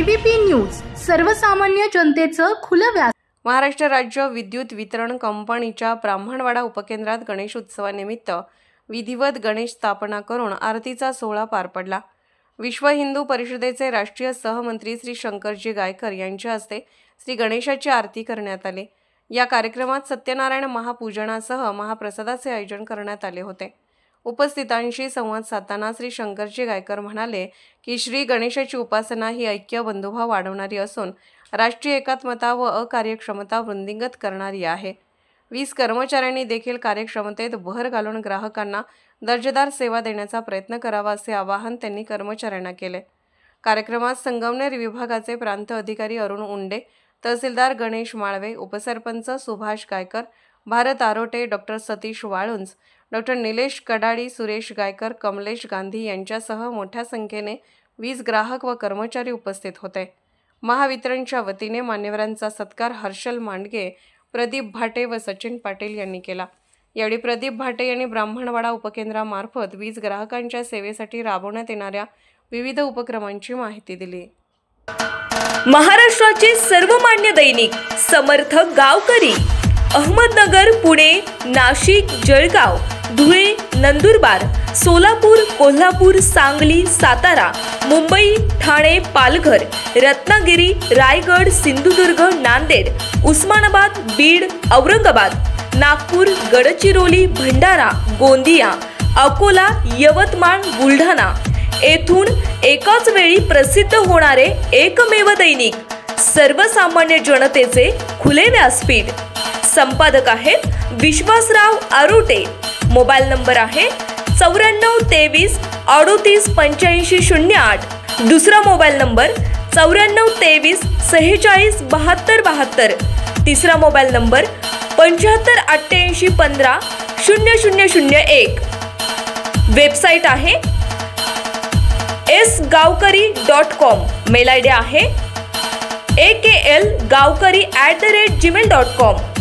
ABP news सर्वसामान्य जनतेचं खुलं व्यास। महाराष्ट्र राज्य विद्युत वितरण कंपनीच्या ब्राह्मणवाडा उपकेंद्रात गणेश उत्सवानिमित्त विधिवत गणेश स्थापना करून आरतीचा सोहळा पार पडला। विश्व हिंदू परिषदेचे राष्ट्रीय सहमंत्री श्री शंकरजी गायकर यांच्या हस्ते श्री गणेशाची आरती करण्यात आली। या कार्यक्रमात सत्यनारायण महापूजनासह महाप्रसादाचे आयोजन करण्यात आले होते। उपस्थितांशी संवाद साधताना श्री शंकरजी गायकर म्हणाले की श्री गणेशाची उपासना ही ऐक्य बंधुभाव वाढवणारी असून राष्ट्रीय एकात्मता व अकार्यक्षमता वृद्धिंगत करणारी आहे। 20 कर्मचाऱ्यांनी देखील कार्यक्षमतेत भर घालून ग्राहकांना दर्जेदार सेवा देण्याचा प्रयत्न करावा असे आवाहन त्यांनी कर्मचाऱ्यांना केले। कार्यक्रमात संगमनेर विभागाचे प्रांत अधिकारी अरुण उंडे, तहसीलदार गणेश माळवे, उपसरपंच सुभाष गायकर, भारत आरोटे, डॉक्टर सतीश वाळुंज, डॉक्टर निलेश कडाडी, सुरेश गायकर, कमलेश गांधी यांच्यासह मोठ्या संख्येने 20 ग्राहक व कर्मचारी उपस्थित होते। महावितरणच्या वतीने मान्यवरांचा सत्कार हर्षल मांडगे, प्रदीप भाटे व सचिन पाटील यांनी केला। यावेळी प्रदीप भाटे यांनी ब्राह्मणवाडा उपकेंद्रामार्फत 20 ग्राहकांच्या सेवेसाठी राबवण्यात येणाऱ्या विविध उपक्रमांची माहिती दिली। महाराष्ट्राचे सर्वमान्य दैनिक समर्थ गावकरी अहमदनगर, पुणे, नाशिक, जळगाव, धुळे, नंदुरबार, सोलापूर, कोल्हापूर, सांगली, सातारा, मुंबई, ठाणे, पालघर, रत्नागिरी, रायगड, सिंधुदुर्ग, नांदेड, उस्मानाबाद, बीड, औरंगाबाद, नागपूर, गडचिरोली, भंडारा, गोंदिया, अकोला, यवतमाळ, बुलढाणा येथून एकाच वेळी प्रसिद्ध होणारे एकमेव दैनिक सर्वसामान्य जनतेचे खुले व्यासपीठ। संपादक आहेत विश्वासराव आरोटे। मोबाईल नंबर आहे 94 23 38 85 08। दुसरा मोबाईल नंबर 94 23 46 72 72। तिसरा मोबाईल नंबर 75 88 15 0001। वेबसाईट आहे sgavkari.com। मेल आयडी आहे aklgavkari@gmail.com।